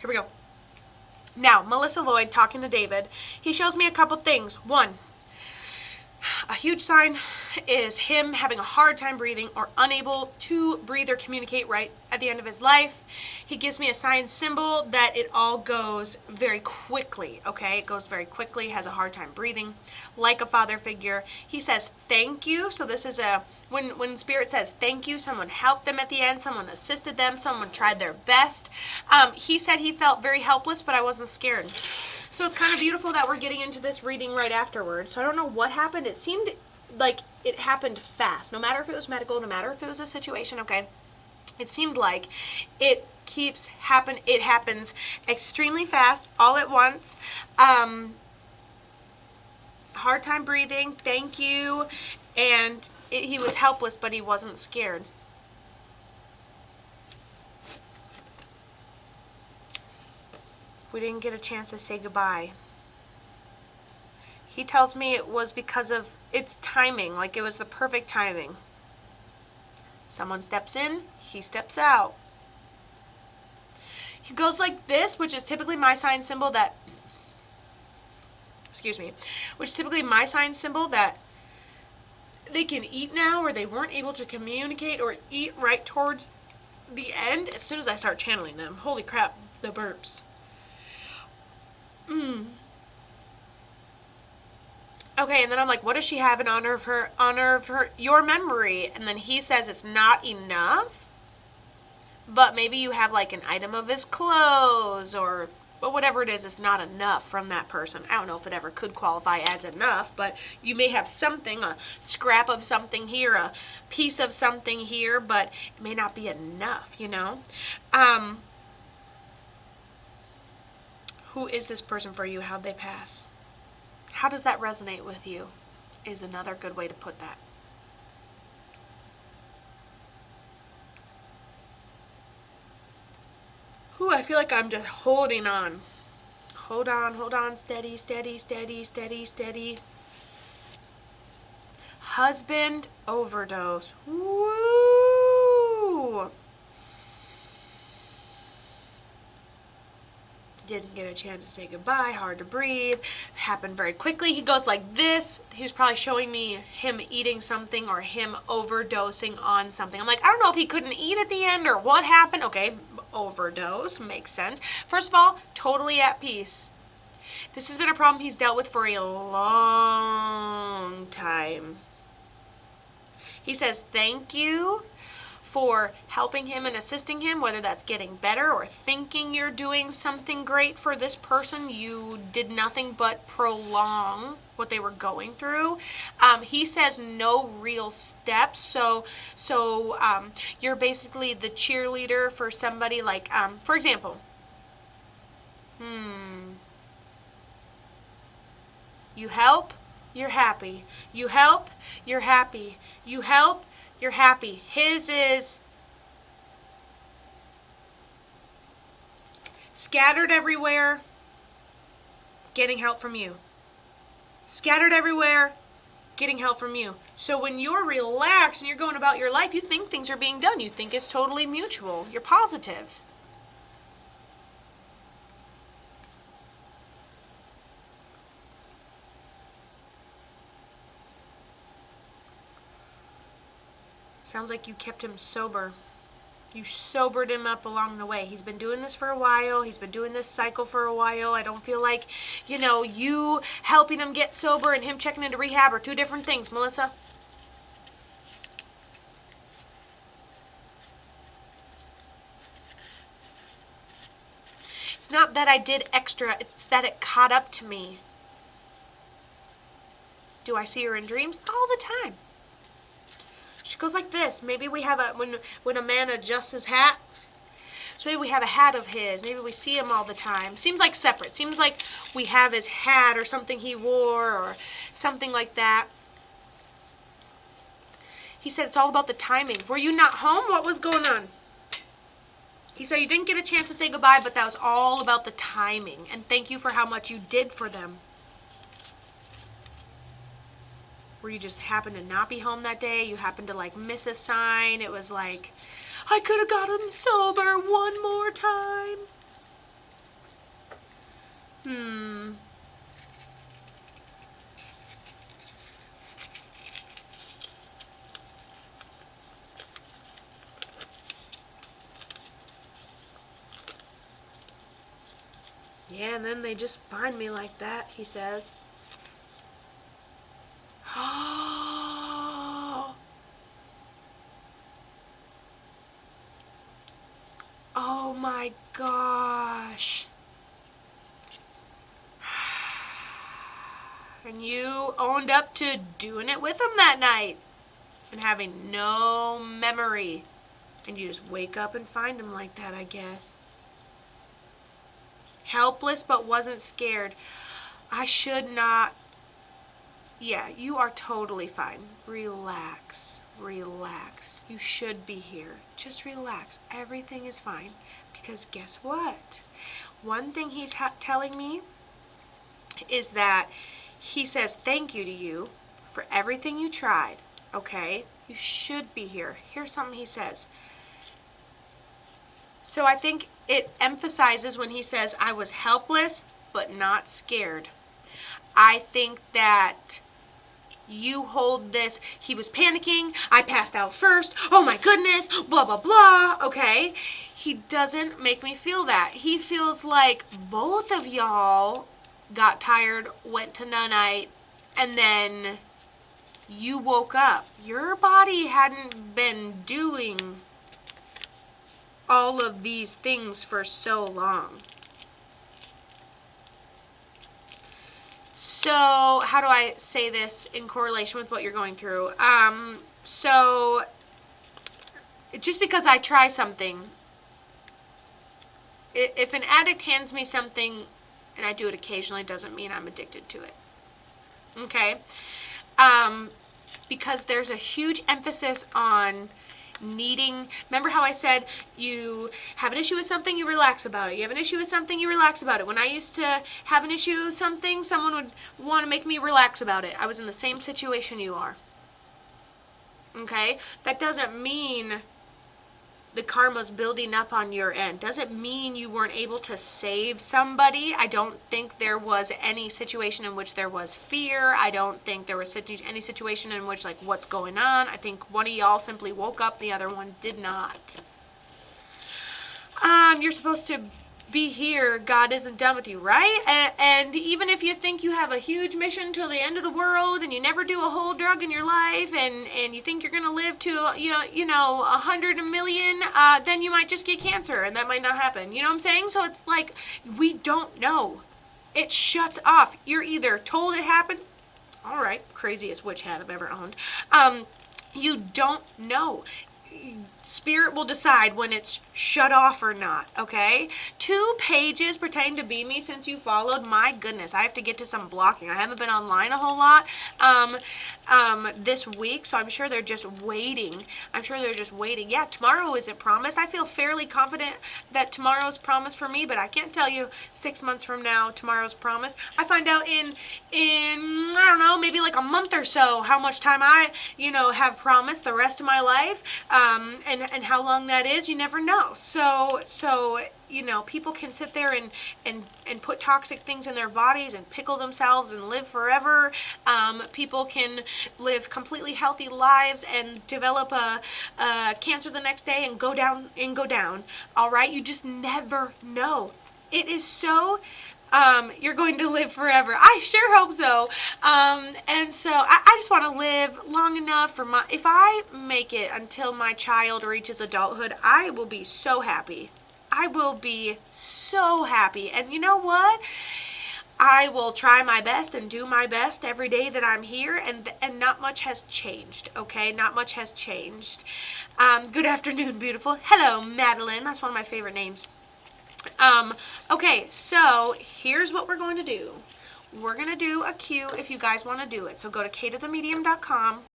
Here we go. Now, Melissa Loyd talking to David. He shows me a couple things. One, a huge sign is him having a hard time breathing or unable to breathe or communicate right at the end of his life. He gives me a sign symbol that it all goes very quickly, okay? It goes very quickly, has a hard time breathing, like a father figure. He says thank you. So this is when Spirit says thank you, someone helped them at the end, someone assisted them, someone tried their best. He said he felt very helpless, but I wasn't scared. So it's kind of beautiful that we're getting into this reading right afterwards. So I don't know what happened. It seemed like it happened fast. No matter if it was medical, no matter if it was a situation, okay? It seemed like it happens extremely fast, all at once. Hard time breathing, thank you. And he was helpless, but he wasn't scared. We didn't get a chance to say goodbye. He tells me it was because of its timing, like it was the perfect timing. Someone steps in, he steps out. He goes like this, which is typically my sign symbol that, which is typically my sign symbol that they can eat now, or they weren't able to communicate or eat right towards the end as soon as I start channeling them. Holy crap, the burps. Okay, and then I'm like, what does she have in honor of her, your memory? And then he says it's not enough, but maybe you have like an item of his clothes or whatever it is not enough from that person. I don't know if it ever could qualify as enough, but you may have something, a scrap of something here, a piece of something here, but it may not be enough, you know? Who is this person for you? How'd they pass? How does that resonate with you? Is another good way to put that. Ooh, I feel like I'm just holding on. Hold on, steady, steady, steady, steady, steady. Husband overdose. Woo! Didn't get a chance to say goodbye, hard to breathe, happened very quickly. He goes like this. He was probably showing me him eating something or him overdosing on something. I'm like, I don't know if he couldn't eat at the end or what happened. Okay, overdose, makes sense. First of all, totally at peace. This has been a problem he's dealt with for a long time. He says thank you for helping him and assisting him, whether that's getting better or thinking you're doing something great for this person. You did nothing but prolong what they were going through. He says no real steps. So you're basically the cheerleader for somebody like, for example, you help, you're happy. You help, you're happy. You help, you're happy. His is scattered everywhere, getting help from you. Scattered everywhere, getting help from you. So when you're relaxed and you're going about your life, you think things are being done. You think it's totally mutual. You're positive. Sounds like you kept him sober. You sobered him up along the way. He's been doing this for a while. He's been doing this cycle for a while. I don't feel like, you helping him get sober and him checking into rehab are two different things, Melissa. It's not that I did extra. It's that it caught up to me. Do I see her in dreams? All the time. She goes like this. Maybe we have when a man adjusts his hat. So maybe we have a hat of his. Maybe we see him all the time. Seems like separate. Seems like we have his hat or something he wore or something like that. He said it's all about the timing. Were you not home? What was going on? He said you didn't get a chance to say goodbye, but that was all about the timing. And thank you for how much you did for them. Where you just happened to not be home that day, you happened to miss a sign. It was like, I could have got him sober one more time. Yeah, and then they just find me like that, he says. Oh my gosh. And you owned up to doing it with him that night and having no memory. And you just wake up and find him like that, I guess. Helpless but wasn't scared. I should not. Yeah, you are totally fine. Relax. Relax. You should be here. Just relax. Everything is fine. Because guess what? One thing he's telling me is that he says thank you to you for everything you tried. Okay? You should be here. Here's something he says. So I think it emphasizes when he says, I was helpless but not scared. I think that you hold this, he was panicking, I passed out first, oh my goodness, blah, blah, blah, okay? He doesn't make me feel that. He feels like both of y'all got tired, went to night, and then you woke up. Your body hadn't been doing all of these things for so long. So, how do I say this in correlation with what you're going through? So, just because I try something, if an addict hands me something and I do it occasionally, doesn't mean I'm addicted to it. Okay? Because there's a huge emphasis on needing. Remember how I said you have an issue with something, you relax about it. You have an issue with something, you relax about it. When I used to have an issue with something, someone would want to make me relax about it. I was in the same situation you are. Okay? That doesn't mean the karma's building up on your end. Doesn't mean you weren't able to save somebody. I don't think there was any situation in which there was fear. I don't think there was any situation in which, like, what's going on. I think one of y'all simply woke up, the other one did not. You're supposed to be here. God isn't done with you, right? And even if you think you have a huge mission till the end of the world and you never do a whole drug in your life and you think you're going to live to, 100 million, then you might just get cancer and that might not happen. You know what I'm saying? So it's like, we don't know. It shuts off. You're either told it happened. All right. Craziest witch hat I've ever owned. You don't know. Spirit will decide when it's shut off or not, okay? 2 pages pretending to be me since you followed. My goodness, I have to get to some blocking. I haven't been online a whole lot this week, so I'm sure they're just waiting. Yeah, tomorrow isn't promised. I feel fairly confident that tomorrow's promised for me, but I can't tell you 6 months from now tomorrow's promised. I find out in I don't know, maybe like a month or so how much time I, have promised the rest of my life. And how long that is, you never know. So people can sit there and put toxic things in their bodies and pickle themselves and live forever. People can live completely healthy lives and develop a cancer the next day and go down. All right, you just never know. It is so. You're going to live forever. I sure hope so. And so I just want to live long enough if I make it until my child reaches adulthood, I will be so happy. I will be so happy. And you know what? I will try my best and do my best every day that I'm here, and not much has changed, okay? Not much has changed. Good afternoon, beautiful. Hello, Madeline. That's one of my favorite names. Okay, so here's what we're going to do. We're going to do a Q if you guys want to do it. So go to katothemedium.com.